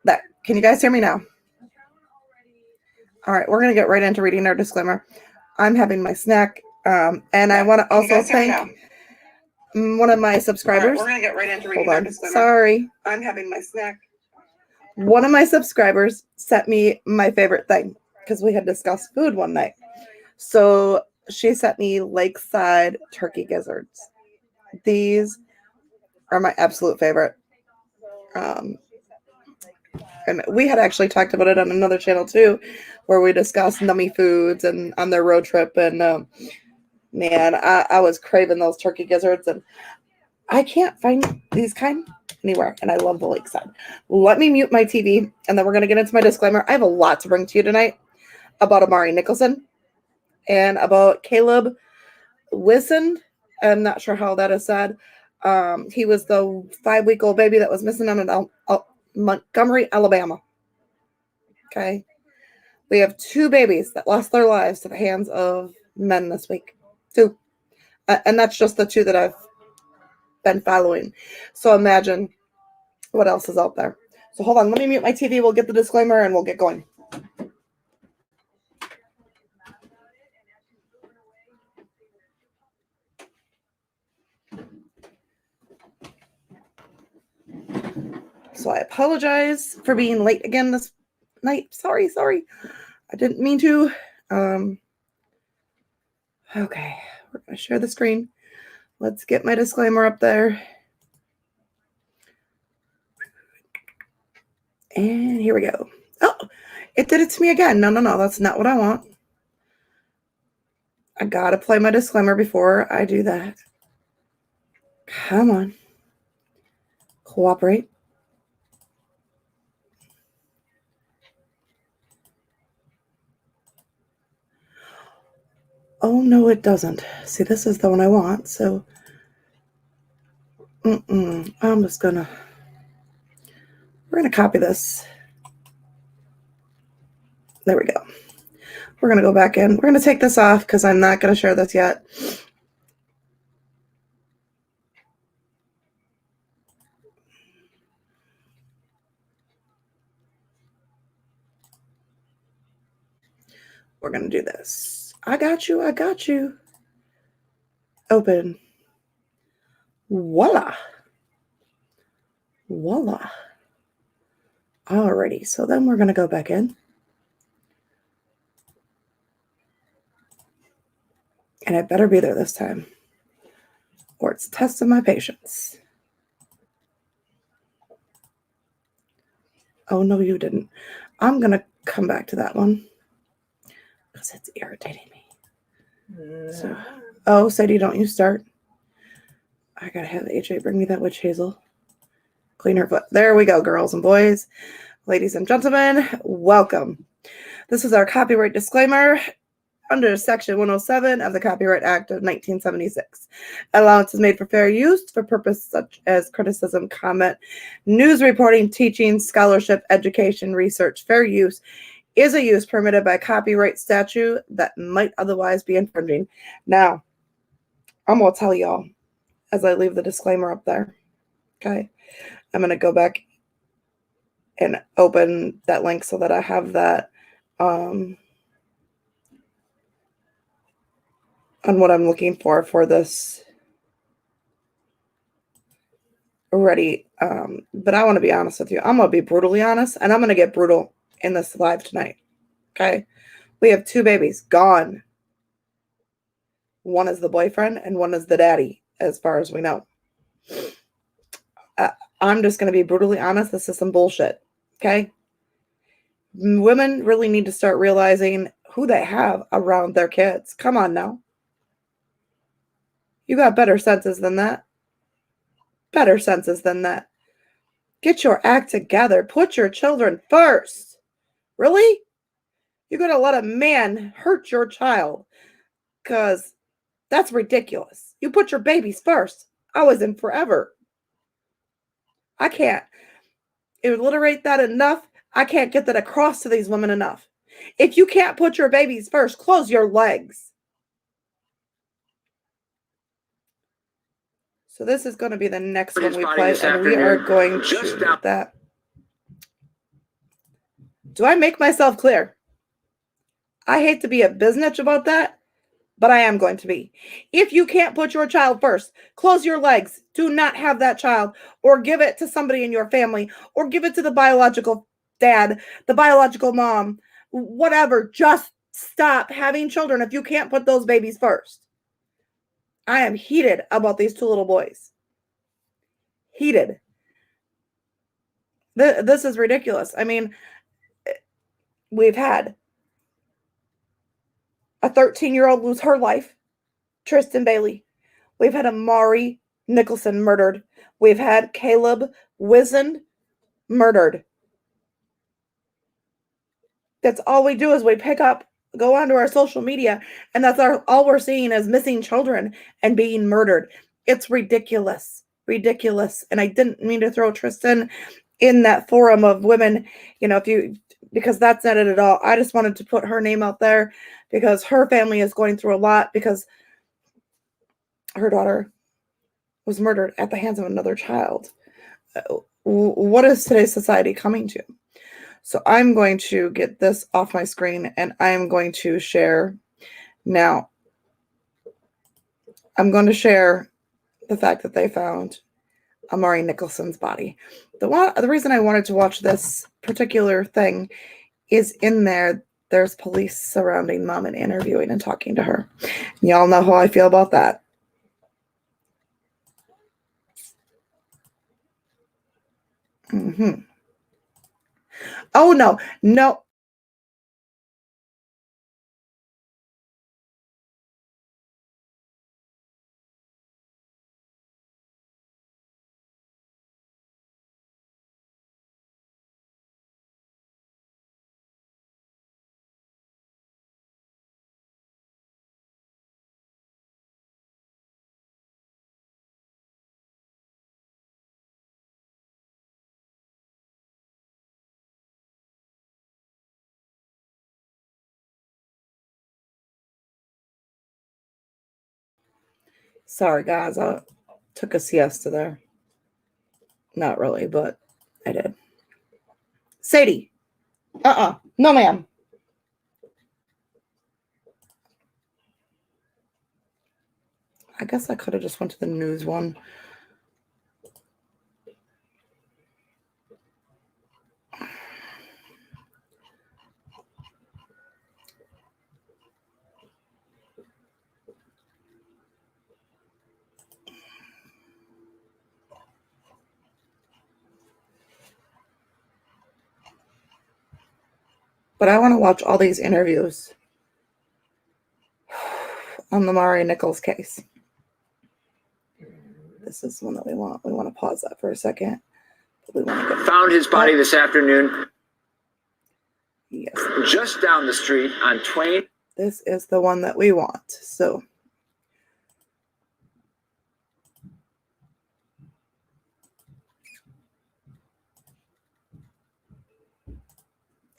That. Can you guys hear me now? All right, we're going to get right into reading our disclaimer. I'm having my snack, and I want to also thank one of my subscribers. We're going to get right into reading our disclaimer. Sorry. I'm having my snack. One of my subscribers sent me my favorite thing because we had discussed food one night. So she sent me lakeside turkey gizzards. These are my absolute favorite. And we had actually talked about it on another channel too, where we discussed nummy foods and on their road trip. And man, I was craving those turkey gizzards, and I can't find these kind anywhere. And I love the lakeside. Let me mute my TV, and then we're going to get into my disclaimer. I have a lot to bring to you tonight about Amari Nicholson and about Caleb Whisnand. I'm not sure how that is said. He was the 5-week-old baby that was missing on Montgomery, Alabama. Okay. We have 2 babies that lost their lives to the hands of men this week. 2. And that's just the 2 that I've been following. So imagine what else is out there. So hold on. Let me mute my TV. We'll get the disclaimer and we'll get going. So I apologize for being late again this night. Sorry. I didn't mean to. Okay, we're going to share the screen. Let's get my disclaimer up there. And here we go. Oh, it did it to me again. No, that's not what I want. I got to play my disclaimer before I do that. Come on. Cooperate. Oh, no, it doesn't. See, this is the one I want, so I'm just we're going to copy this. There we go. We're going to go back in. We're going to take this off because I'm not going to share this yet. We're going to do this. I got you. Open. Voila. Alrighty, so then we're going to go back in. And I better be there this time, or it's testing my patience. Oh, no, you didn't. I'm going to come back to that one because it's irritating me. So, Sadie, don't you start. I got to have AJ bring me that witch hazel. Clean her foot. There we go, girls and boys. Ladies and gentlemen, welcome. This is our copyright disclaimer. Under Section 107 of the Copyright Act of 1976. Allowance is made for fair use for purposes such as criticism, comment, news reporting, teaching, scholarship, education, research. Fair use is a use permitted by copyright statute that might otherwise be infringing. Now, I'm going to tell y'all as I leave the disclaimer up there. Okay. I'm going to go back and open that link so that I have that on what I'm looking for this ready. But I want to be honest with you. I'm going to be brutally honest, and I'm going to get brutal in this live tonight. Okay. We have 2 babies gone. One is the boyfriend and one is the daddy, as far as we know. I'm just going to be brutally honest. This is some bullshit. Okay. Women really need to start realizing who they have around their kids. Come on now. You got better senses than that. Get your act together. Put your children first. Really? You're going to let a man hurt your child? Because that's ridiculous. You put your babies first. Always and forever. I can't alliterate that enough. I can't get that across to these women enough. If you can't put your babies first, close your legs. So this is going to be the next one we play, and we are going to do that. Do I make myself clear? I hate to be a biznitch about that, but I am going to be. If you can't put your child first, close your legs. Do not have that child, or give it to somebody in your family, or give it to the biological dad, the biological mom, whatever. Just stop having children if you can't put those babies first. I am heated about these two little boys. Heated. This is ridiculous. I mean, we've had a 13-year-old lose her life, Tristan Bailey. We've had Amari Nicholson murdered. We've had Caleb Whisnand murdered. That's all we do is we pick up, go onto our social media, and that's all we're seeing is missing children and being murdered. It's ridiculous. Ridiculous. And I didn't mean to throw Tristan in that forum of women, because that's not it at all. I just wanted to put her name out there because her family is going through a lot because her daughter was murdered at the hands of another child. What is today's society coming to? So I'm going to get this off my screen and I'm going to share. Now, I'm going to share the fact that they found Amari Nicholson's body. The reason I wanted to watch this particular thing is in there. There's police surrounding mom and interviewing and talking to her. Y'all know how I feel about that. Oh, no. Sorry, guys. I took a siesta there. Not really, but I did. Sadie. No, ma'am. I guess I could have just went to the news one. But I want to watch all these interviews on the Amari Nichols case. This is one that we want. We want to pause that for a second. We want to found his body this afternoon. Yes. Just down the street on Twain. This is the one that we want. So.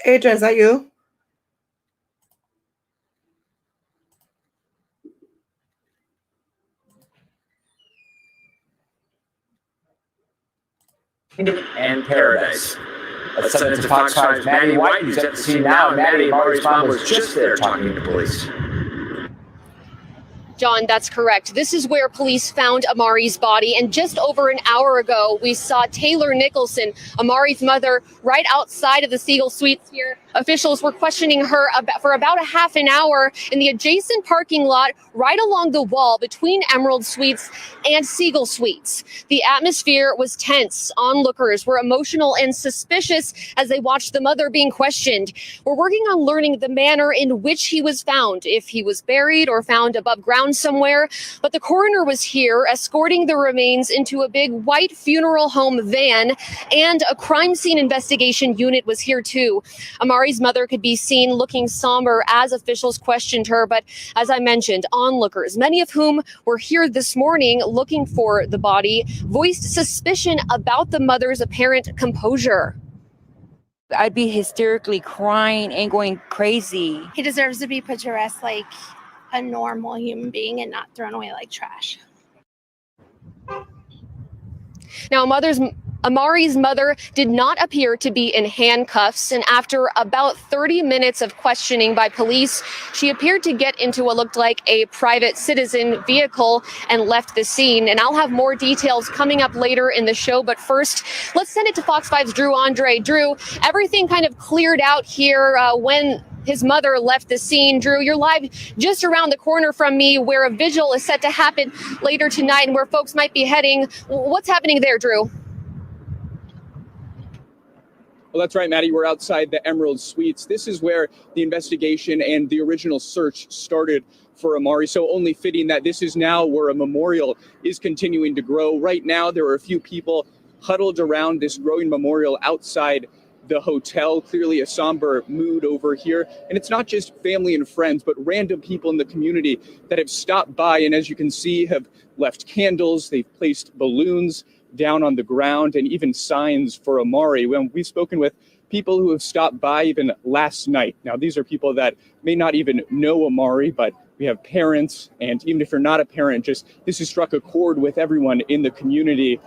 AJ, is that you? And Paradise. Let's send it to Fox 5's Maddie White, who's at the scene now. Maddie, Amari's mom was just there talking to police. John, that's correct. This is where police found Amari's body. And just over an hour ago, we saw Taylor Nicholson, Amari's mother, right outside of the Siegel Suites here. Officials were questioning her for about a half an hour in the adjacent parking lot right along the wall between Emerald Suites and Siegel Suites. The atmosphere was tense. Onlookers were emotional and suspicious as they watched the mother being questioned. We're working on learning the manner in which he was found, if he was buried or found above ground somewhere. But the coroner was here escorting the remains into a big white funeral home van, and a crime scene investigation unit was here too. Amari's mother could be seen looking somber as officials questioned her. But as I mentioned, onlookers, many of whom were here this morning looking for the body, voiced suspicion about the mother's apparent composure. I'd be hysterically crying and going crazy. He deserves to be put to rest like a normal human being and not thrown away like trash. Now, a mother's Amari's mother did not appear to be in handcuffs, and after about 30 minutes of questioning by police, she appeared to get into what looked like a private citizen vehicle and left the scene. And I'll have more details coming up later in the show, but first, let's send it to Fox 5's Drew Andre. Drew, everything kind of cleared out here when his mother left the scene. Drew, you're live just around the corner from me where a vigil is set to happen later tonight and where folks might be heading. What's happening there, Drew? Well, that's right, Maddie. We're outside the Emerald Suites. This is where the investigation and the original search started for Amari. So only fitting that this is now where a memorial is continuing to grow. Right now, there are a few people huddled around this growing memorial outside the hotel. Clearly a somber mood over here. And it's not just family and friends, but random people in the community that have stopped by. And as you can see, have left candles. They've placed balloons down on the ground and even signs for Amari. When we've spoken with people who have stopped by even last night. Now, these are people that may not even know Amari, but we have parents. And even if you're not a parent, just this has struck a chord with everyone in the community.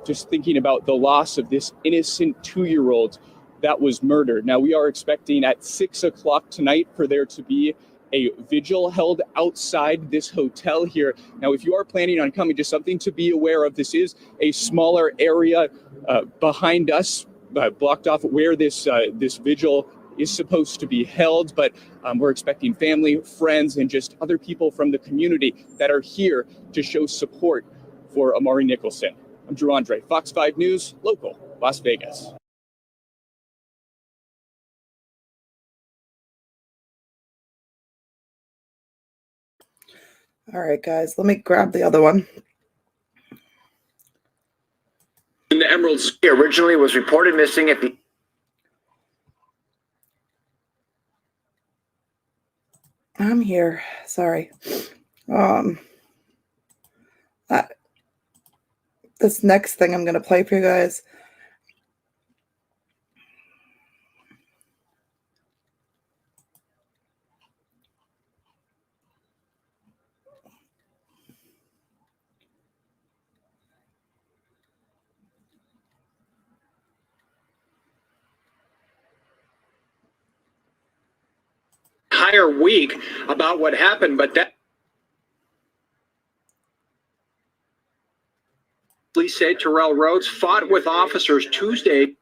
Just thinking about the loss of this innocent 2-year-old that was murdered. Now, we are expecting at 6 o'clock tonight for there to be a vigil held outside this hotel here. Now, if you are planning on coming, just something to be aware of. This is a smaller area behind us, blocked off where this vigil is supposed to be held. But we're expecting family, friends, and just other people from the community that are here to show support for Amari Nicholson. I'm Drew Andre, Fox 5 News, local, Las Vegas. All right, guys, let me grab the other one. In the Emerald Suite originally was reported missing at the... I'm here. Sorry. This next thing I'm going to play for you guys. Entire week about what happened, but that police say Terrell Rhodes fought with officers Tuesday.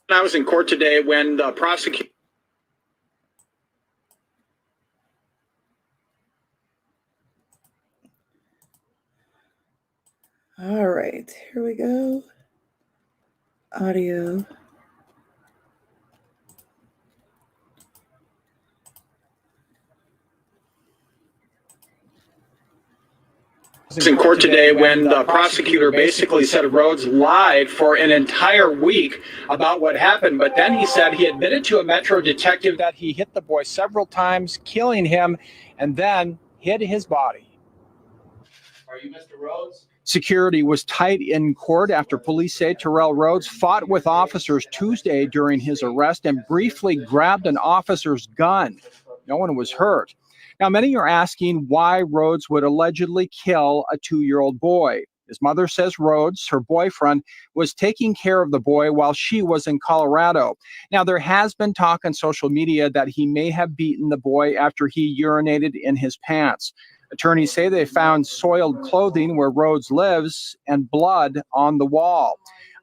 I was in court today when the prosecutor... All right, here we go. Audio. In court today when the prosecutor basically said Rhodes lied for an entire week about what happened, but then he said he admitted to a Metro detective that he hit the boy several times, killing him, and then hid his body. Are you Mr. Rhodes? Security was tight in court after police say Terrell Rhodes fought with officers Tuesday during his arrest and briefly grabbed an officer's gun. No one was hurt. Now, many are asking why Rhodes would allegedly kill a 2-year-old boy. His mother says Rhodes, her boyfriend, was taking care of the boy while she was in Colorado. Now, there has been talk on social media that he may have beaten the boy after he urinated in his pants. Attorneys say they found soiled clothing where Rhodes lives and blood on the wall.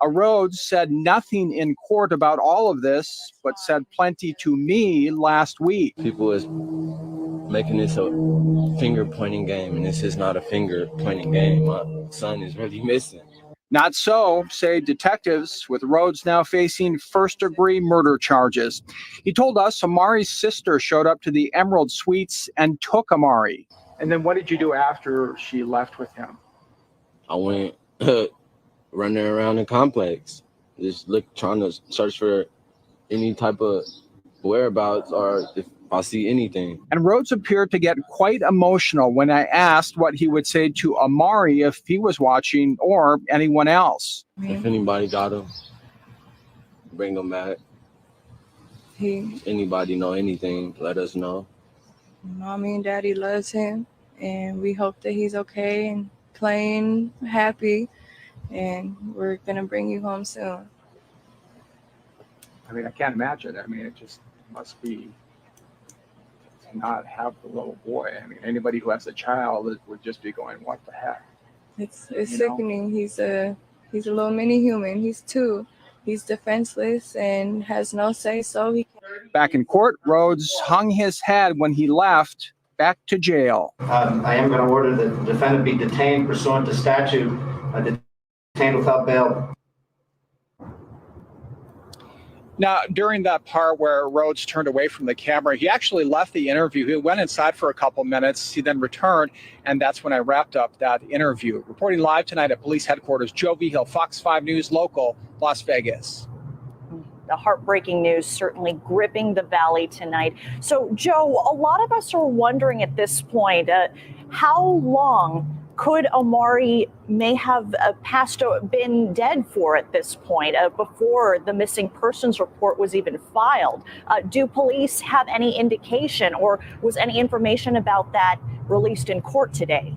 Rhodes said nothing in court about all of this, but said plenty to me last week. People is making this a finger pointing game, and this is not a finger pointing game. My son is really missing. Not so, say detectives, with Rhodes now facing first-degree murder charges. He told us Amari's sister showed up to the Emerald Suites and took Amari. And then what did you do after she left with him? I went running around the complex, just trying to search for any type of whereabouts or if I see anything. And Rhodes appeared to get quite emotional when I asked what he would say to Amari if he was watching or anyone else. If anybody got him, bring him back. If anybody know anything, let us know. Mommy and Daddy loves him, and we hope that he's okay and playing happy. and we're gonna bring you home soon. I mean, I can't imagine. I mean, it just must be to not have the little boy. I mean, anybody who has a child would just be going, "What the heck?" It's You know? sickening. He's a little mini human. He's 2. He's defenseless and has no say so. Back in court, Rhodes hung his head when he left back to jail. I am going to order that the defendant be detained pursuant to statute, detained without bail. Now, during that part where Rhodes turned away from the camera, he actually left the interview. He went inside for a couple minutes. He then returned, and that's when I wrapped up that interview. Reporting live tonight at police headquarters, Joe Vigil, Fox 5 News Local, Las Vegas. The heartbreaking news certainly gripping the valley tonight. So, Joe, a lot of us are wondering at this point, how long could Amari may have been dead for at this point, before the missing persons report was even filed? Do police have any indication, or was any information about that released in court today?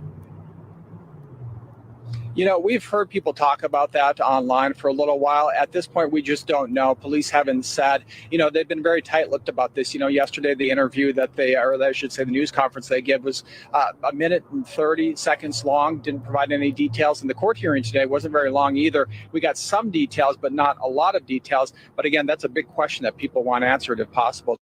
You know, we've heard people talk about that online for a little while. At this point, we just don't know. Police haven't said, you know, they've been very tight-lipped about this. You know, yesterday, the interview that I should say the news conference they gave was a minute and 30 seconds long, didn't provide any details. And the court hearing today wasn't very long either. We got some details, but not a lot of details. But again, that's a big question that people want answered if possible.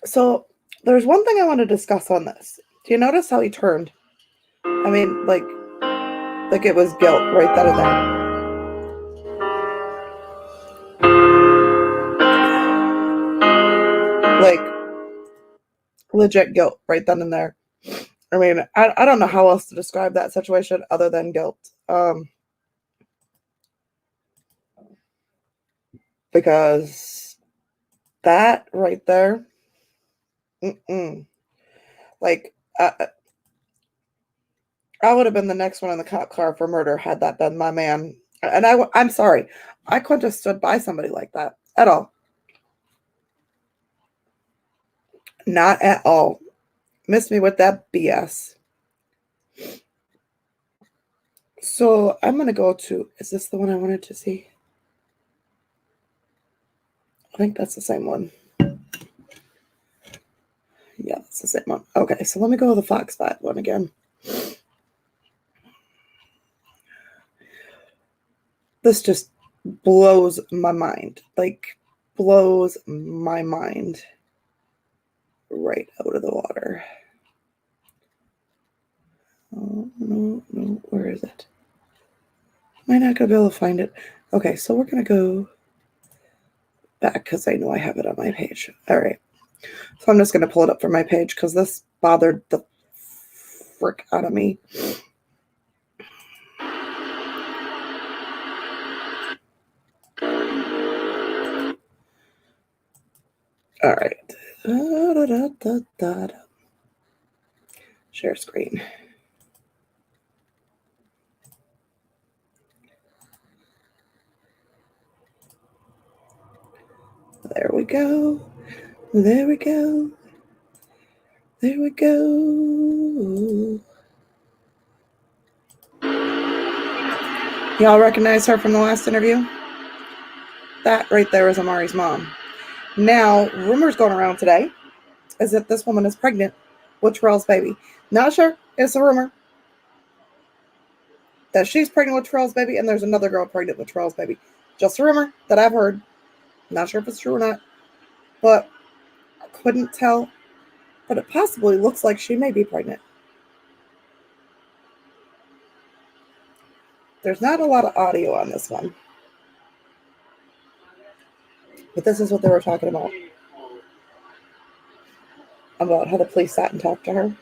So there's one thing I want to discuss on this. Do you notice how he turned? I mean, like it was guilt right then and there. Like legit guilt right then and there. I mean, I don't know how else to describe that situation other than guilt. Because that right there, like I would have been the next one in the cop car for murder had that been my man. And I'm sorry, I couldn't have stood by somebody like that at all. Not at all. Missed me with that BS. So I'm going to go to, is this the one I wanted to see? I think that's the same one. Yeah, that's the same one. Okay, so let me go to the Fox 5 one again. This just blows my mind. Like, blows my mind right out of the water. Oh, no, where is it? Am I not going to be able to find it? Okay, so we're going to go back because I know I have it on my page. All right. So I'm just going to pull it up from my page because this bothered the frick out of me. All right. Share screen. There we go. There we go. There we go. Y'all recognize her from the last interview? That right there is Amari's mom. Now, rumors going around today is that this woman is pregnant with Terrell's baby. Not sure. It's a rumor that she's pregnant with Terrell's baby, and there's another girl pregnant with Terrell's baby. Just a rumor that I've heard. Not sure if it's true or not, but I couldn't tell. But it possibly looks like she may be pregnant. There's not a lot of audio on this one, but this is what they were talking about how the police sat and talked to her.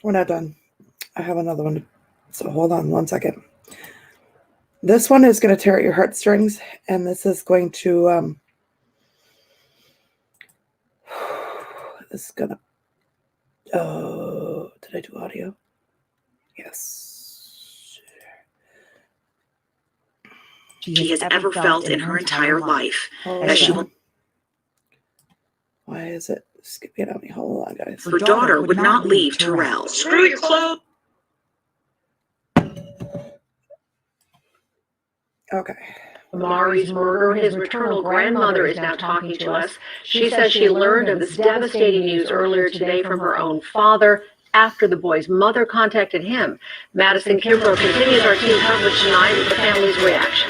We're not done. I have another one. So hold on 1 second. This one is going to tear at your heartstrings, and this is going to, this is going to, oh, did I do audio? Yes. She has ever felt in her entire life. As she will. Why is it skipping on me? Hold on, guys. Her daughter would not leave Terrell. Screw your clothes. Okay. Amari's murder, his maternal grandmother is now talking to us. She says she learned of this devastating news earlier today from her own father after the boy's mother contacted him. Madison Kimbrough continues our team coverage tonight with the family's reaction.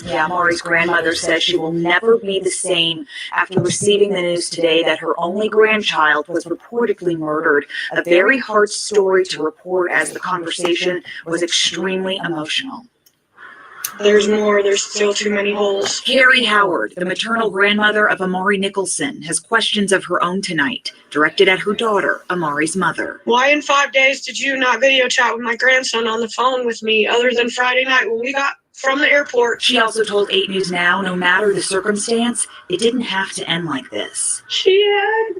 Yeah, Amari's grandmother says she will never be the same after receiving the news today that her only grandchild was reportedly murdered. A very hard story to report, as the conversation was extremely emotional. There's more. There's still too many holes. Carrie Howard, the maternal grandmother of Amari Nicholson, has questions of her own tonight, directed at her daughter, Amari's mother. Why in 5 days did you not video chat with my grandson on the phone with me other than Friday night when we got from the airport? She also told 8 News Now, no matter the circumstance, it didn't have to end like this. She had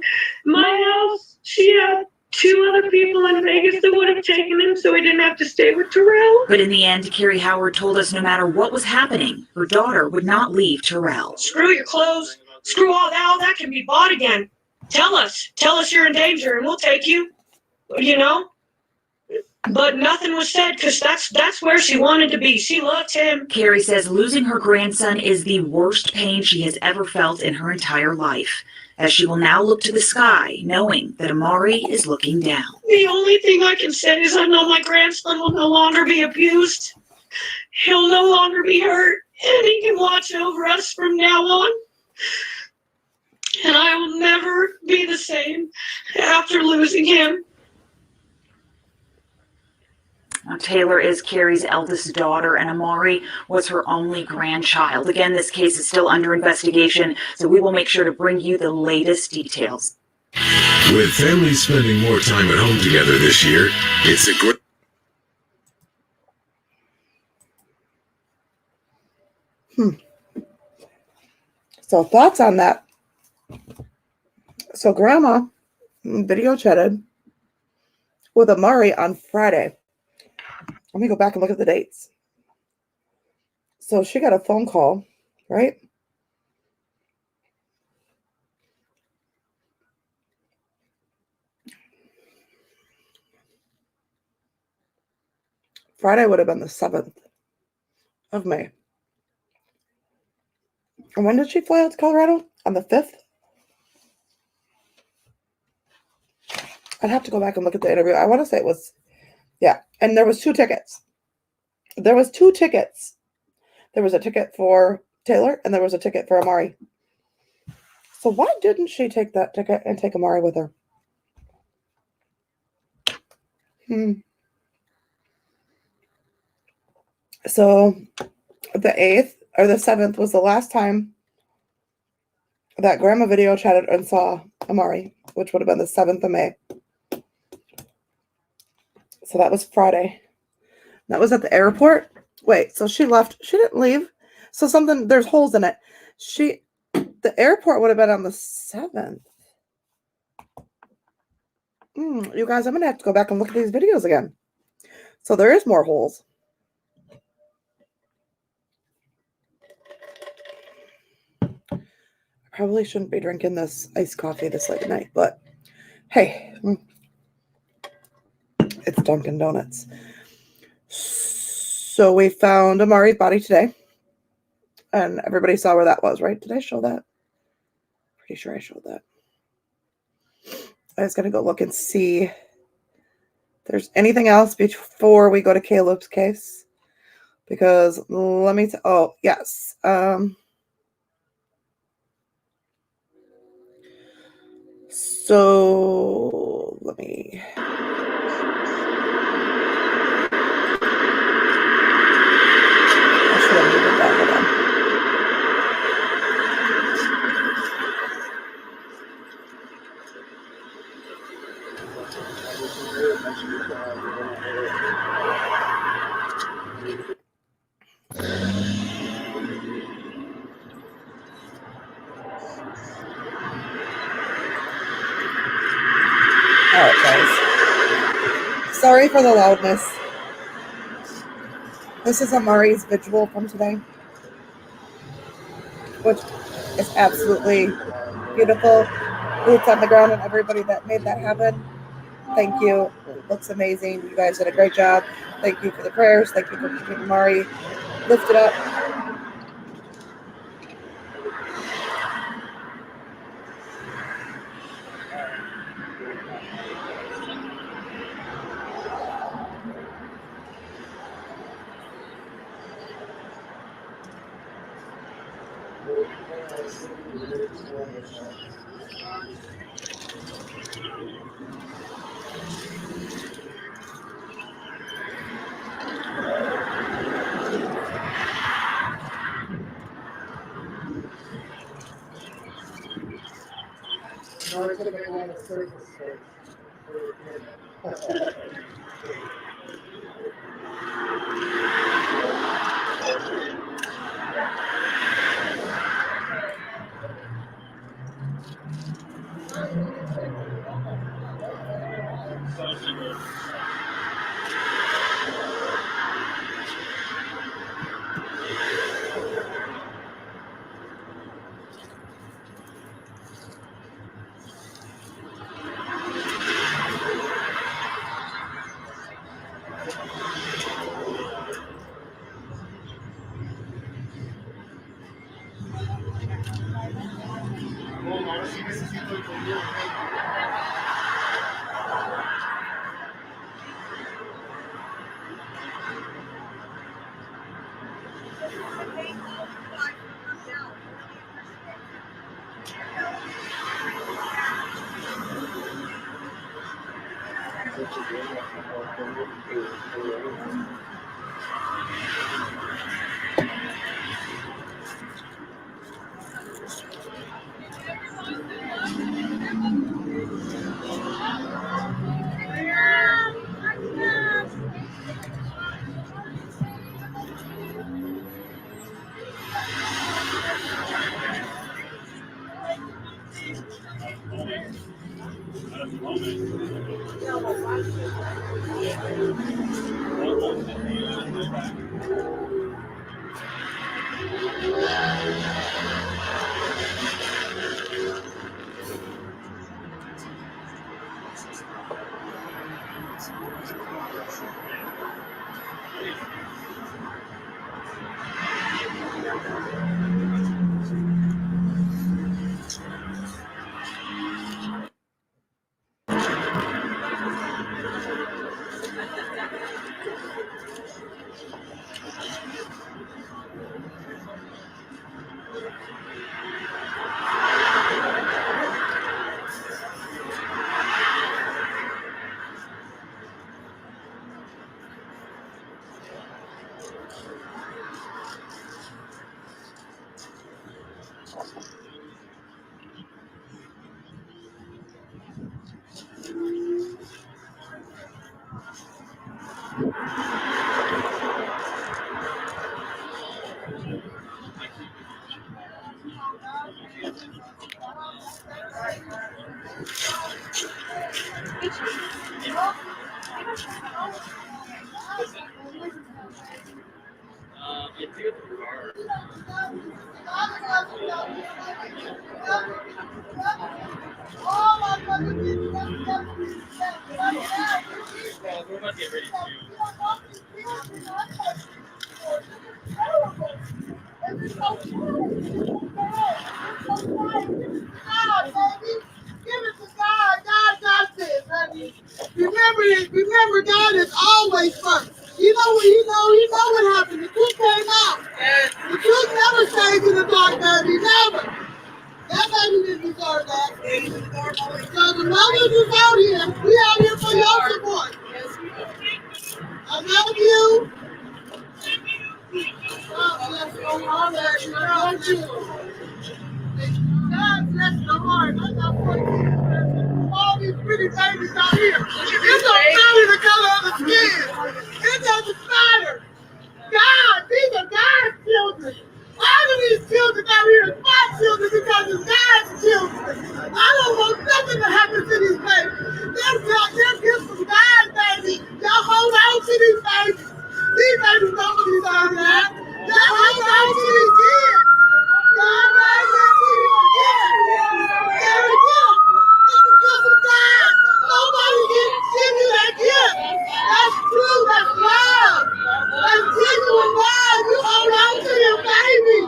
my house. She had 2 other people in Vegas that would have taken him so he didn't have to stay with Terrell. But in the end, Carrie Howard told us no matter what was happening, her daughter would not leave Terrell. Screw your clothes. Screw all that can be bought again. Tell us you're in danger and we'll take you, you know? But nothing was said because that's where she wanted to be. She loved him. Carrie says losing her grandson is the worst pain she has ever felt in her entire life, as she will now look to the sky, knowing that Amari is looking down. The only thing I can say is I know my grandson will no longer be abused. He'll no longer be hurt, and he can watch over us from now on. And I will never be the same after losing him. Now, Taylor is Carrie's eldest daughter, and Amari was her only grandchild. Again, this case is still under investigation, so we will make sure to bring you the latest details. With families spending more time at home together this year, it's a great... So thoughts on that? So Grandma video chatted with Amari on Friday. Let me go back and look at the dates. So she got a phone call, right? Friday would have been the 7th of May. And when did she fly out to Colorado? On the 5th? I'd have to go back and look at the interview. I want to say it was, yeah. And there was 2 tickets. There was 2 tickets. There was a ticket for Taylor and there was a ticket for Amari. So why didn't she take that ticket and take Amari with her? So the 8th or the 7th was the last time that Grandma video chatted and saw Amari, which would have been the 7th of May. So that was Friday. That was at the airport. Wait, so she left. She didn't leave. So something, there's holes in it. The airport would have been on the 7th. You guys, I'm going to have to go back and look at these videos again. So there is more holes. I probably shouldn't be drinking this iced coffee this late at night, but hey, it's Dunkin' Donuts. So we found Amari's body today. And everybody saw where that was, right? Did I show that? Pretty sure I showed that. I was going to go look and see if there's anything else before we go to Caleb's case. Because let me... oh, yes. So let me... I should have muted that. Hold on. All right, guys. Sorry for the loudness. This is Amari's vigil from today, which is absolutely beautiful. Boots on the ground and everybody that made that happen. Thank you. It looks amazing. You guys did a great job. Thank you for the prayers. Thank you for keeping Amari lifted up. Remember, God is always first. You know what happened. The truth came out. The truth never stays in the dark, baby. Never. That baby didn't deserve that. So the mothers is out here. We out here for your support. I love you. God bless your heart. God bless you. God bless your heart. I got 14 all these pretty babies out here. It don't matter the color of the skin. It doesn't matter. God, these are God's children. All of these children out here are my children because it's God's children. I don't want nothing to happen to these babies. They're gifts from God, baby. Y'all hold on to these babies. These babies don't deserve that. Y'all hold on to these kids. God raised them to you again. They're a gift. It's a gift from God. Nobody can give you that gift. That's true. That's love. That's genuine love. You hold on to your baby.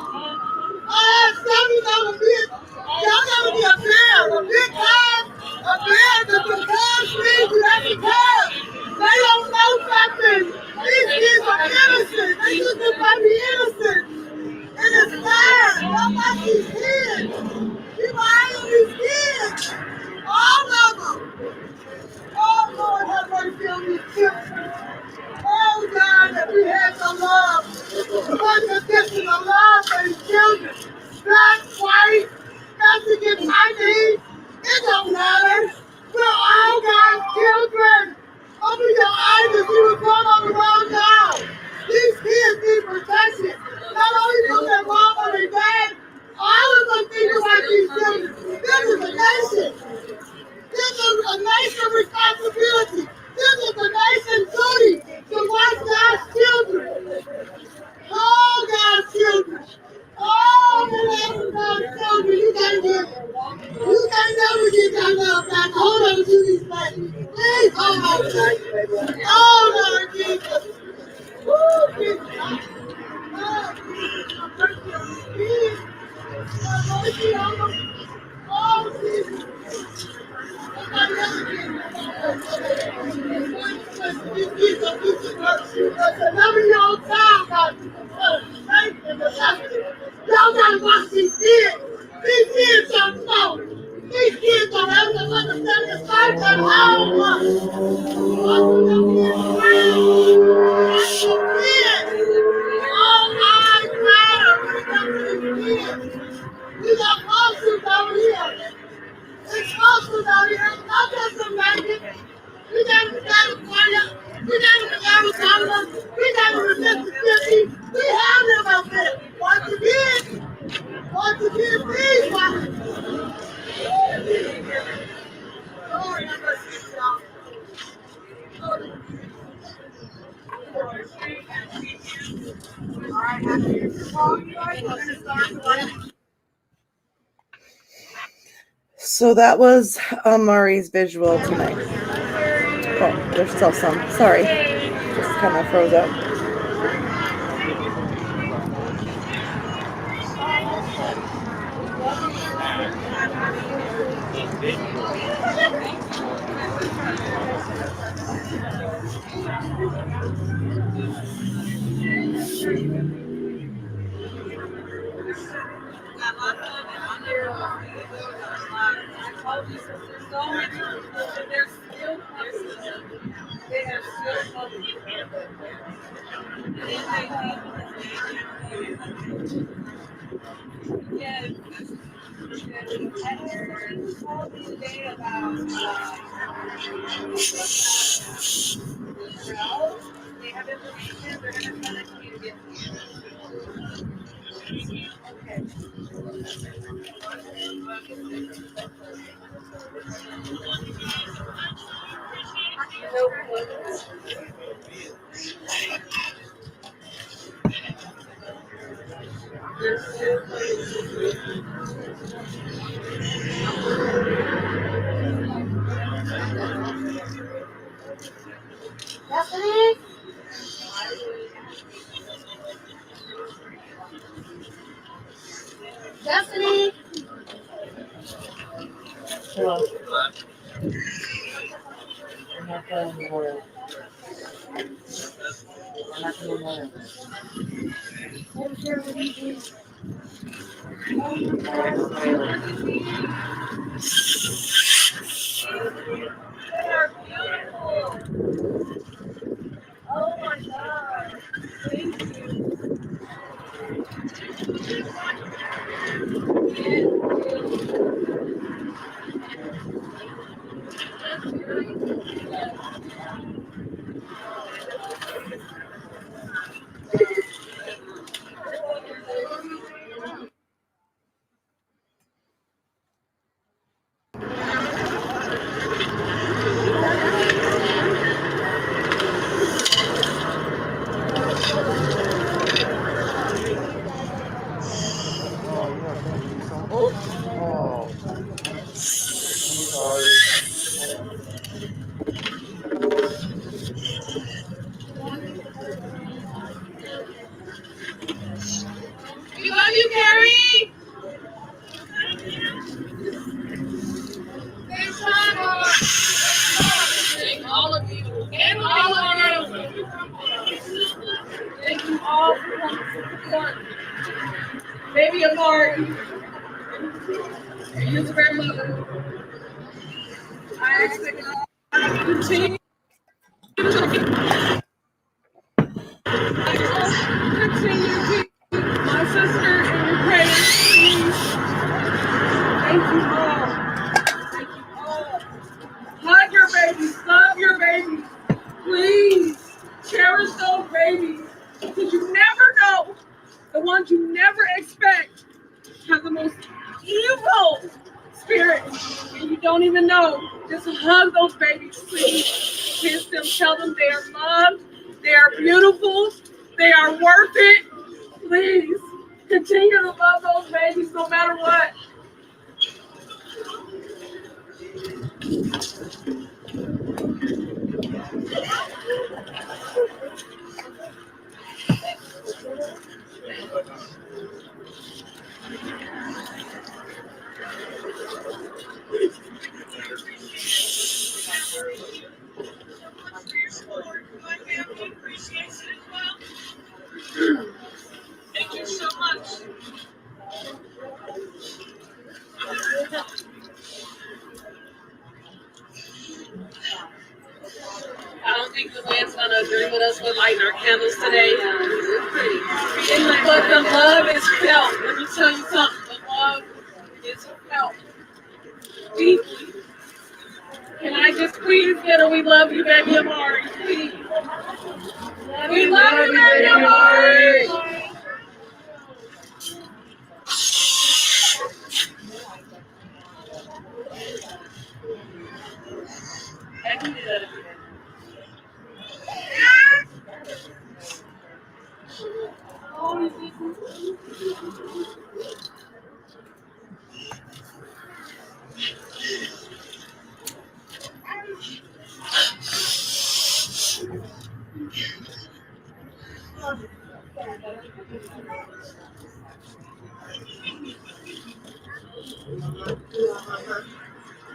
Y'all gotta be a bear, a big hug, a bear that can cause things you have to cause. They don't know something. These kids are innocent. They just might be innocent. And it's bad. Don't like these kids. Keep an eye on these kids. All of them. Oh, Lord, have mercy on these children. Oh, God, that we had some love. Unconditional love for these children. Black, white, Mexican, Chinese. It don't matter. We're all God's children. Open your eyes and see what's going on around now. These kids need protection. Not only from their mom or their dad, all of us think about these children. This is a nation. This is a nation responsibility. This is a nation's duty to watch God's children. All God's children. All the love God's children. You gotta get it. You can't never get that love back. Hold on to these babies. Please hold on to them. Oh, Lord Jesus. Woo, Jesus. Oh, Jesus. Have mercy on these kids. Have mercy on them. Oh, Jesus. Y'all gotta watch these kids. These kids don't know. These kids don't have to understand the life at home. So that was Amari's visual tonight. Oh, there's still some. Sorry. Just kind of froze up. Destiny? Destiny? Hello. I'm not feeling the word. I'm not feeling the word. Oh my God. Thank you. We love you, Carrie. Thanks, Mama. Thank all of you. And all of you. Thank you all for coming to the sun. Baby Amari. You're the grandmother. I ask that God continue to keep my sister in your prayers, please. Thank you all. Thank you all. Hug your babies. Love your babies. Please cherish those babies. Because you never know. The ones you never expect have the most evil spirit. And you don't even know. Just hug those babies, please. Kiss them. Tell them they are loved. They are beautiful. They are worth it. Please continue to love those babies no matter what. Thank you so much. I don't think the man's gonna agree with us with lighting our candles today. But the love is felt. Let me tell you something. The love is felt deeply. Can I just please get a "we love you, baby Amari"? Please. We love you, baby Amari. I can do that. Oh,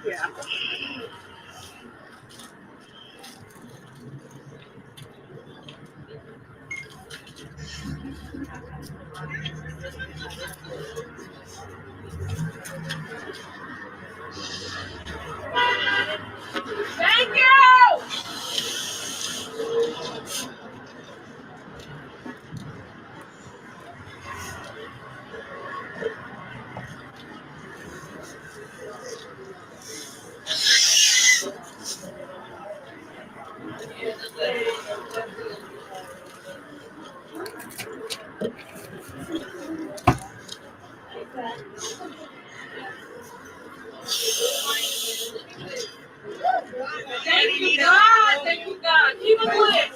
Yeah. Thank you! Thank you, God. Thank you, God. Keep it lit.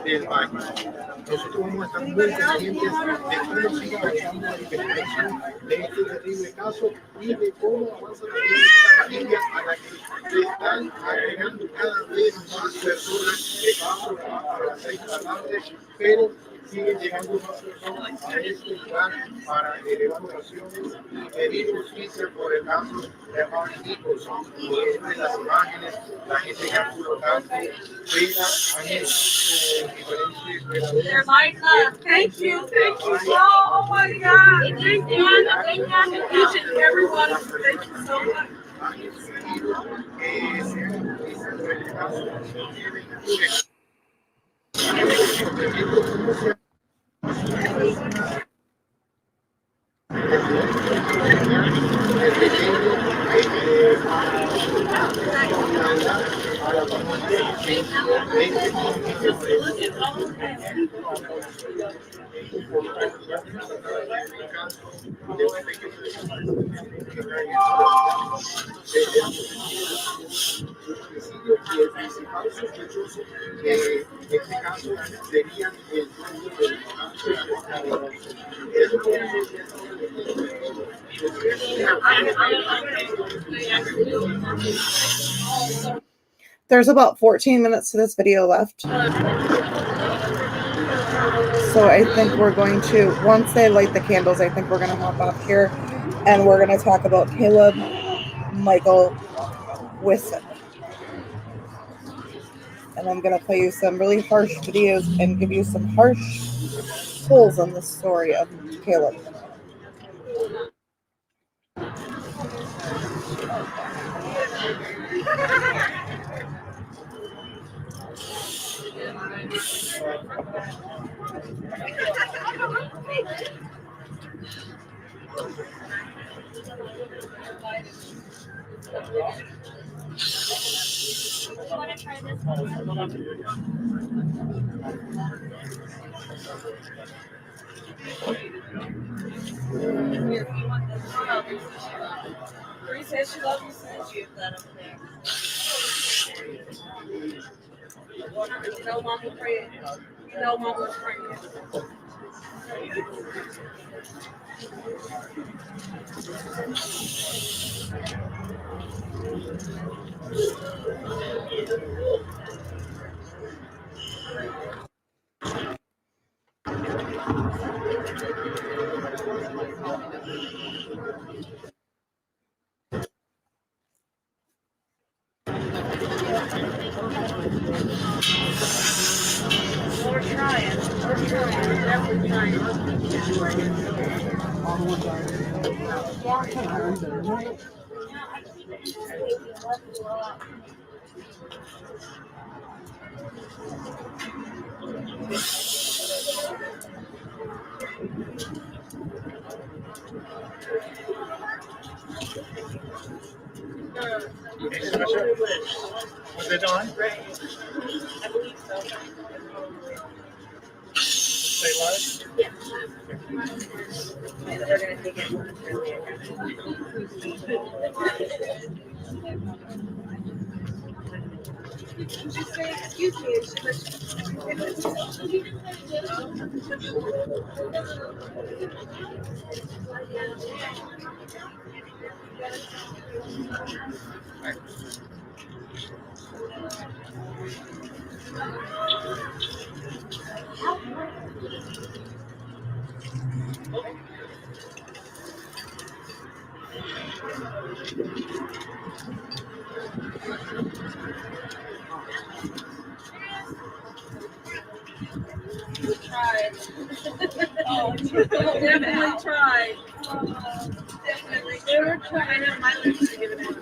Del baño. Nosotros vamos a estar muy pendientes de cómo sigue avanzando la investigación de este terrible caso y de cómo avanza también esta familia a la que le están agregando cada vez más personas de caso para las 6 de la tarde, pero siguen llegando más personas a este lugar para elevar oraciones y pedir justicia por el caso de Amari Nicholson. Y entre las imágenes, la gente que acudió tanto, Frida, Ángel, There's Mike. Thank you. Oh my God. Thank you. Each and every one of you. Thank you so much. Y el principal sospechoso de este caso sería el There's about 14 minutes to this video left. So I think we're going to, once they light the candles, I think we're going to hop off here and we're going to talk about Caleb Michael Whisnand. And I'm going to play you some really harsh videos and give you some harsh pulls on the story of Caleb. You want to try this one? Bree says she loves you, says you have that over there. You know Mama praying. You know Mama's praying. We're trying. Definitely trying. Was it on? I believe so. Say what? Yeah. We're gonna take it earlier. She said, excuse me, and she tried. Definitely tried. Definitely. They were trying to my lips to give it out.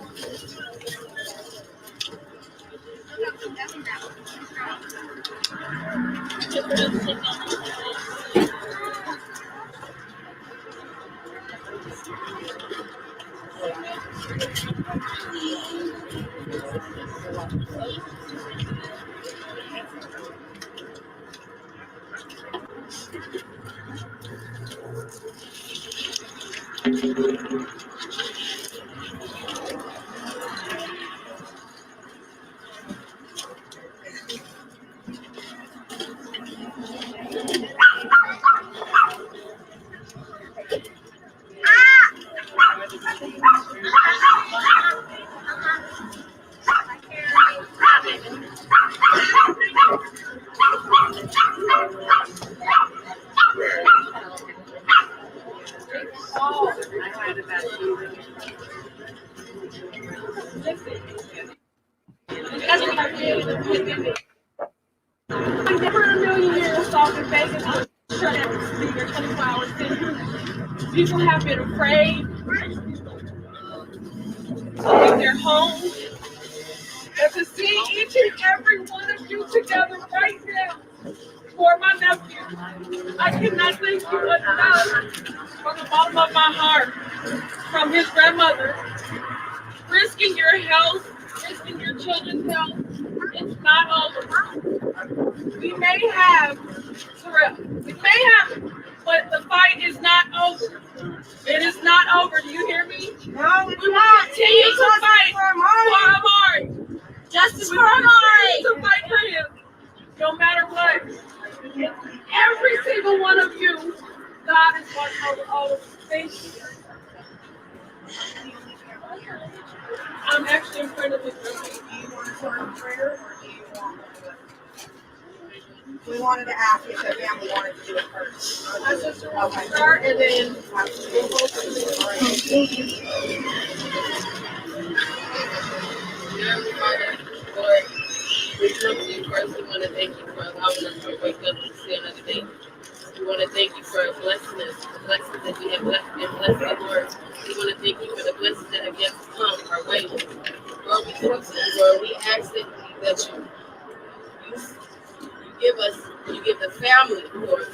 I never in a million years thought that Vegas would shut down the speaker 24 hours a day. People have been afraid to leave their homes. And to see each and every one of you together right now for my nephew, I cannot thank you enough from the bottom of my heart, from his grandmother, risking your health, risking your children's health. It's not over. We may have, Terrell, we may have, but the fight is not over. It is not over. Do you hear me? No, we will continue to fight for Amari. Justice for Amari. To fight for him, no matter what. Every single one of you, God is watching over all of you. Thank you. I'm actually in front of the group. Do you want to start a prayer, or do you want to? We wanted to ask if the family wanted to do it first. My sister wants to start, and then we'll go through the Lord, we come to you first. We want to thank you for allowing us to wake up and see another day. We want to thank you for blessing us, the blessings that we have left and blessed, Lord. We want to thank you for the blessings that have yet to come our way. Lord, we come to you, Lord. We ask that you give the family, Lord,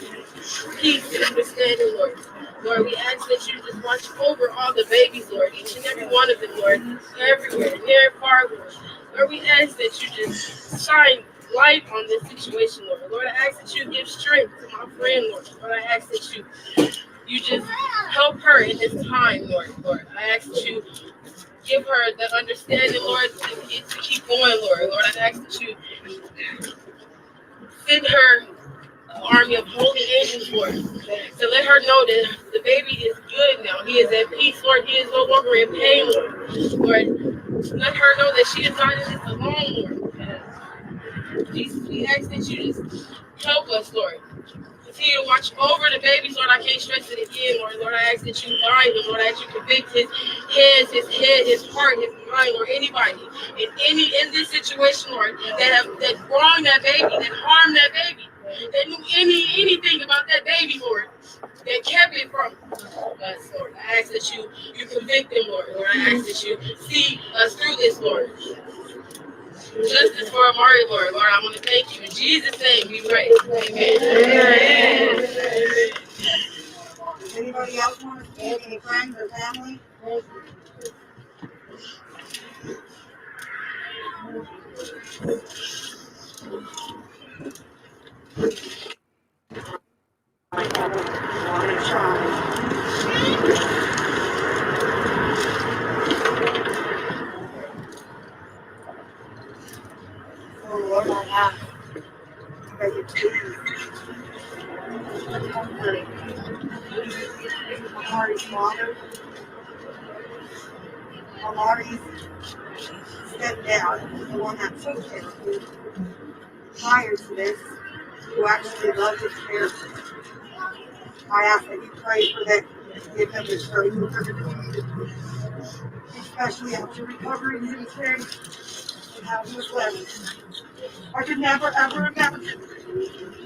peace and understanding, Lord. Lord, we ask that you just watch over all the babies, Lord, each and every one of them, Lord, everywhere, near and far, Lord. Lord, we ask that you just shine light on this situation, Lord. Lord, I ask that you give strength to my friend, Lord. Lord, I ask that you just help her in this time, Lord. Lord, I ask that you give her the understanding, Lord, to keep going, Lord. Lord, I ask that you send her an army of holy angels, Lord, to let her know that the baby is good now. He is at peace, Lord. He is no longer in pain, Lord. Lord, let her know that she is not in this alone, Lord. Jesus, we ask that you just help us, Lord. Continue to watch over the babies, Lord. I can't stress it again, Lord. Lord, I ask that you bind them, Lord. I ask you convict his head, his heart, his mind, or anybody in this situation, Lord, that wronged that baby, that harmed that baby, that knew anything about that baby, Lord, that kept it from us, Lord. I ask that you convict them, Lord. Lord, I ask that you see us through this, Lord. justice for Amari, Lord. Lord, I want to thank you. In Jesus' name we pray. Amen. Anybody else want to speak? Any friends or family? Oh Lord, I have. Beg you, please. Amari's father, Amari's stepdad, the one that took him prior to this, who actually loved his parents. I ask that you pray for them, give them the strength especially after recovering him today and how he was left. I could never ever imagine,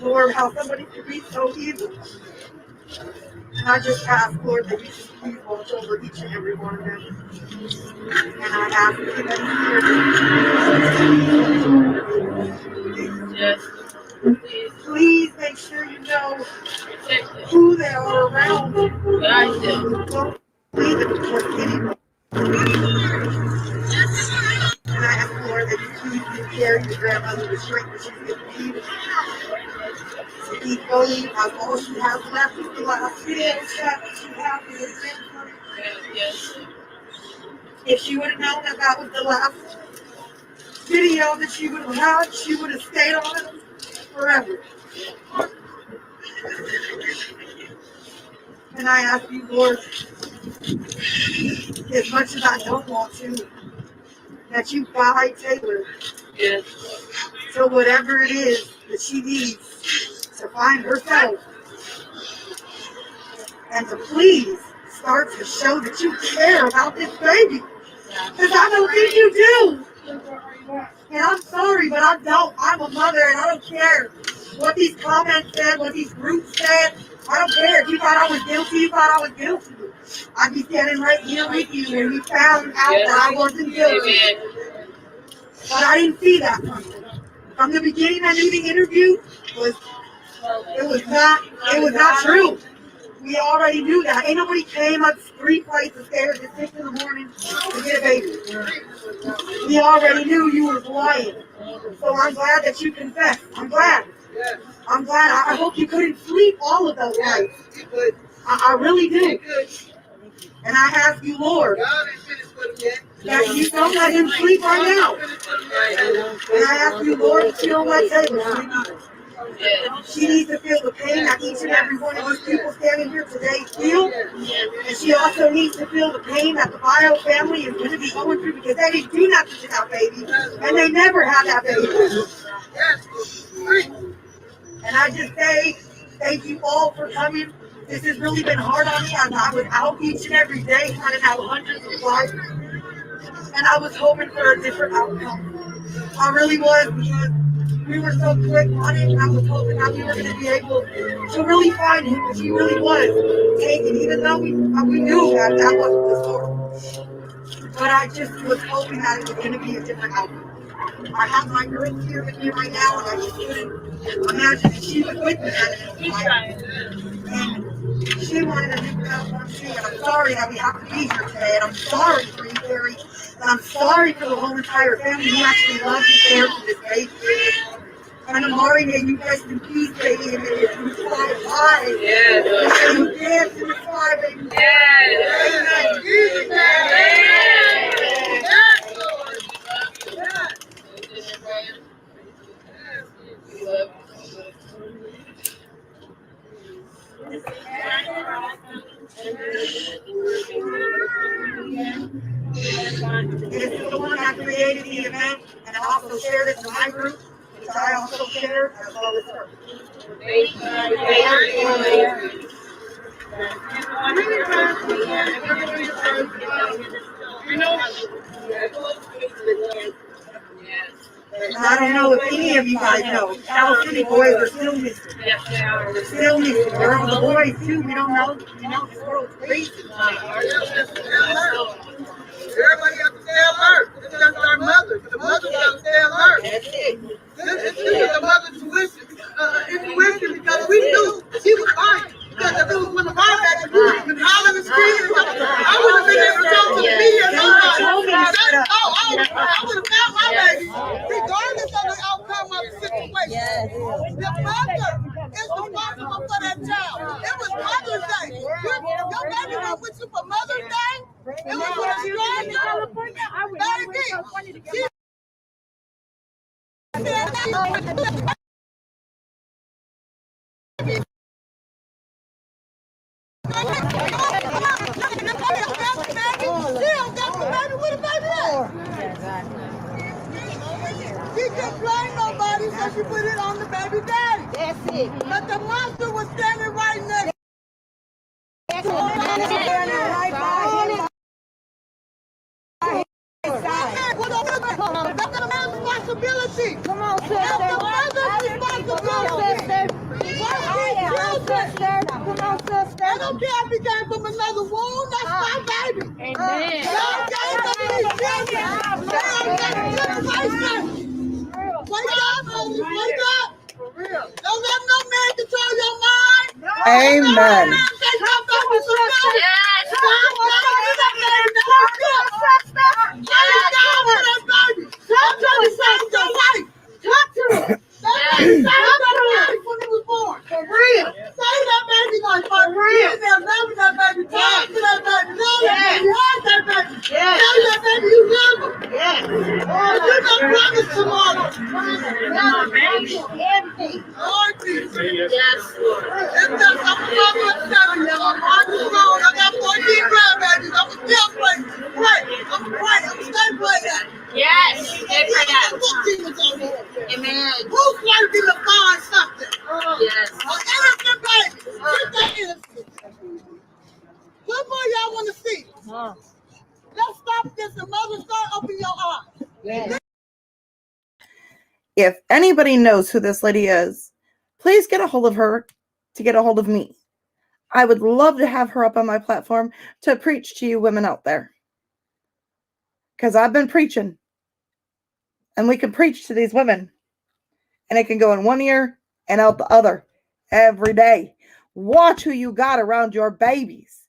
Lord, how somebody could be so evil. And I just ask, Lord, that you just please watch over each and every one of them. And I ask that please make sure you know who they are around. Don't leave it just anyone. And I ask, Lord, that you please carry your grandmother the strength that she's given me. To keep going, all she has left is the last video chat that she has with her grandmother. If she would have known that that was the last video that she would have had, she would have stayed on it forever. And I ask you, Lord, as much as I don't want to, that you guide Taylor to whatever it is that she needs to find herself. And to please start to show that you care about this baby. Because I don't think you do. And I'm sorry, but I don't. I'm a mother and I don't care what these comments said, what these groups said. I don't care. If you thought I was guilty, you thought I was guilty. I'd be standing right here with you when you found out that I wasn't guilty. But I didn't see that from you. From the beginning, I knew the interview was not true. We already knew that. Ain't nobody came up 3 flights of stairs at 6 in the morning to get a baby. We already knew you were lying. So I'm glad that you confessed. I'm glad. I hope you couldn't sleep all of those nights. I really do. And I ask you, Lord, that you don't let him sleep right now. And I ask you, Lord, that you don't let Taylor sleep. She needs to feel the pain that each and every one of these people standing here today feel. And she also needs to feel the pain that the bio family is going to be going through because they didn't do nothing to that baby. And they never had that baby. And I just say thank you all for coming. This has really been hard on me as I was out each and every day trying to have hundreds of lives. And I was hoping for a different outcome. I really was because we were so quick on it, and I was hoping that we were going to be able to really find him, because he really was taken, even though we knew that that wasn't the story. But I just was hoping that it was going to be a different outcome. I have my girl here with me right now, and I just couldn't imagine that she was with me at this time. And she wanted to do that one too, and I'm sorry that we have to be here today, and I'm sorry for you, Carrie, and I'm sorry for the whole entire family who actually loves and cares for this baby. And Amari, may you rest in peace, baby, and may you fly high. Yes. And may you dance in the sky, baby. Yes. This is the one that created the event and also shared it to my group, which I also shared, as well as her. I don't know if any of you guys know, Cal City boys are still missing. They're still missing. Girls, the boys too, we don't know. You know, this world's crazy. Everybody has to stay alert. It's just our mothers. The mothers gotta stay alert. That's it. This is the mother's intuition because we knew she was fine. Because if it was one of our babies, we would have been hollering and screaming. I would have been able to talk to the media and I would have found my baby, regardless of the outcome of the situation. The mother is responsible for that child. It was Mother's Day. Your baby went with you for Mother's Day? It was with a stranger? Baby, she She didn't blame nobody, so she put it on the baby daddy. That's it. But the monster was standing right next to him. That's the man's responsibility. Come on, sister. That's the mother's responsibility. Come on, sister. I don't care if he came from another womb. That's my baby. Amen. God gave us these children. They are next generation. Wake up, baby. Wake up. For real. Don't let no man control your mind. Amen. Yes, Lord. I'm got 14 grandbabies. I'm still praying. I'm praying. I'm stay praying. Yes. Stay praying. Amen. Who's working to find something? Yes. An innocent baby. What more y'all want to see? Let's stop this and mother start open your eyes. Yes. If anybody knows who this lady is, please get a hold of her to get a hold of me. I would love to have her up on my platform to preach to you women out there. Because I've been preaching. And we can preach to these women. And it can go in one ear and out the other every day. Watch who you got around your babies.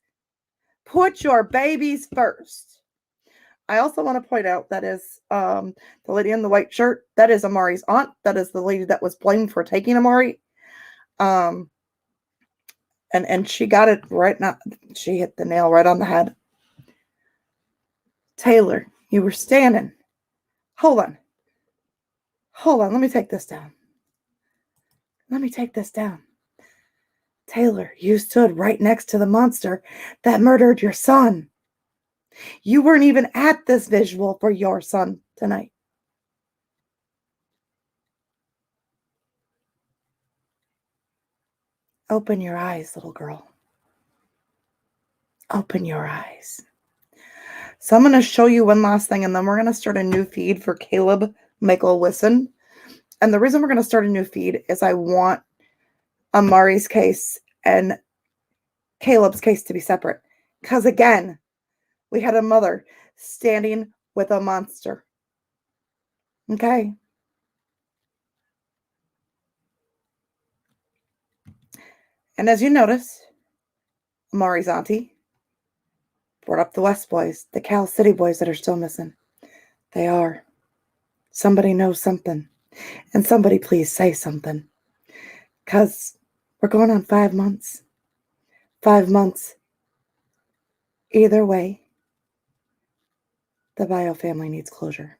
Put your babies first. I also want to point out that is the lady in the white shirt. That is Amari's aunt. That is the lady that was blamed for taking Amari. And she got it right now. She hit the nail right on the head. Taylor, you were standing. Hold on. Let me take this down. Taylor, you stood right next to the monster that murdered your son. You weren't even at this visual for your son tonight. Open your eyes, little girl. Open your eyes. So I'm going to show you one last thing, and then we're going to start a new feed for Caleb Michael Whisnand. And the reason we're going to start a new feed is I want Amari's case and Caleb's case to be separate. Because again, we had a mother standing with a monster. Okay? And as you notice, Amari's auntie brought up the West boys, the Cal City boys that are still missing. They are. Somebody knows something. And somebody please say something. Because we're going on 5 months. 5 months. Either way, the Bio family needs closure.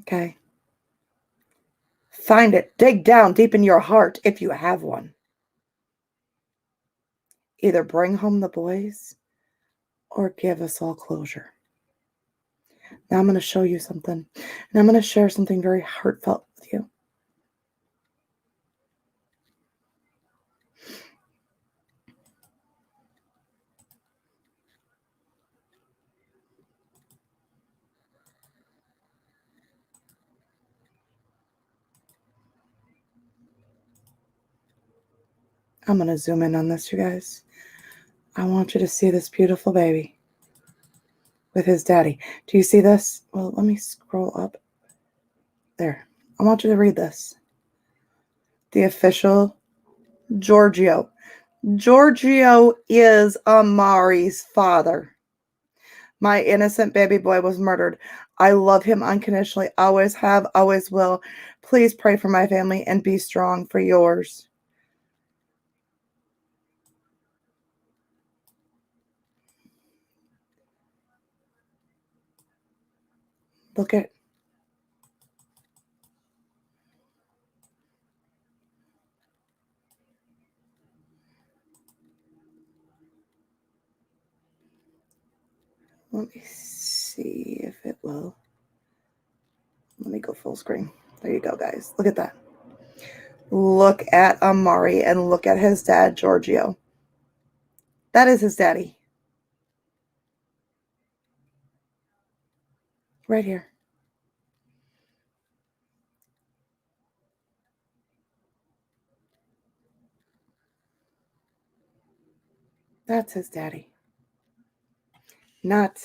Okay? Find it. Dig down deep in your heart if you have one. Either bring home the boys or give us all closure. Now I'm going to show you something. And I'm going to share something very heartfelt with you. I'm going to zoom in on this, you guys. I want you to see this beautiful baby with his daddy. Do you see this? Well, let me scroll up. There. I want you to read this. The official Giorgio. Giorgio is Amari's father. My innocent baby boy was murdered. I love him unconditionally. Always have, always will. Please pray for my family and be strong for yours. Look at. Let me see if it will. Let me go full screen. There you go, guys. Look at that. Look at Amari and look at his dad, Giorgio. That is his daddy. Right here. That's his daddy. Not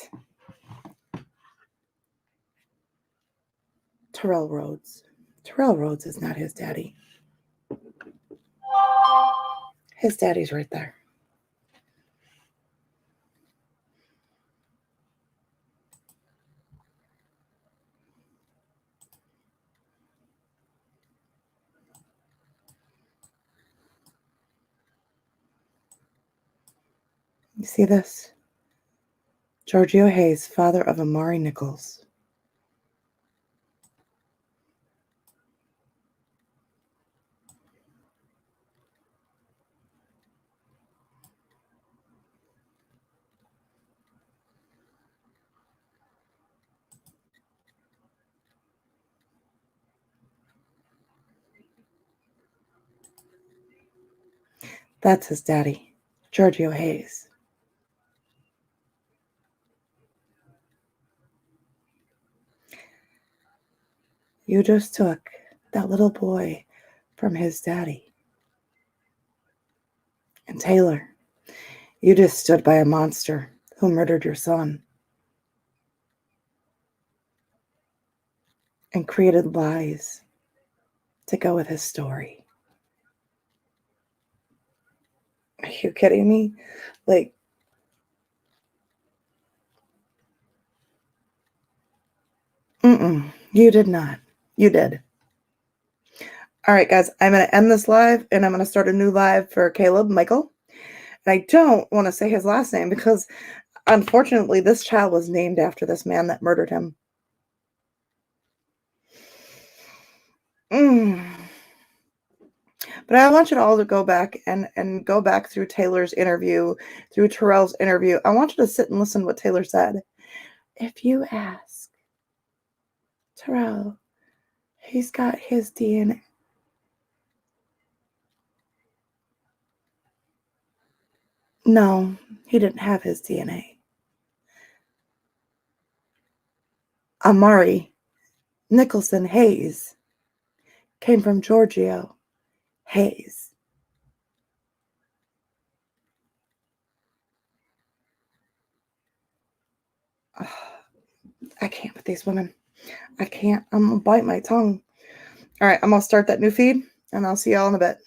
Terrell Rhodes. Terrell Rhodes is not his daddy. His daddy's right there. You see this? Giorgio Hayes, father of Amari Nichols. That's his daddy, Giorgio Hayes. You just took that little boy from his daddy. And Taylor, you just stood by a monster who murdered your son and created lies to go with his story. Are you kidding me? Like, you did not. You did. All right, guys, I'm going to end this live and I'm going to start a new live for Caleb Michael. And I don't want to say his last name because, unfortunately, this child was named after this man that murdered him. But I want you all to go back and go back through Taylor's interview, through Terrell's interview. I want you to sit and listen to what Taylor said. If you ask Terrell, he's got his DNA. No, he didn't have his DNA. Amari Nicholson Hayes came from Giorgio Hayes. I can't with these women. I can't. I'm going to bite my tongue. All right, I'm going to start that new feed, and I'll see y'all in a bit.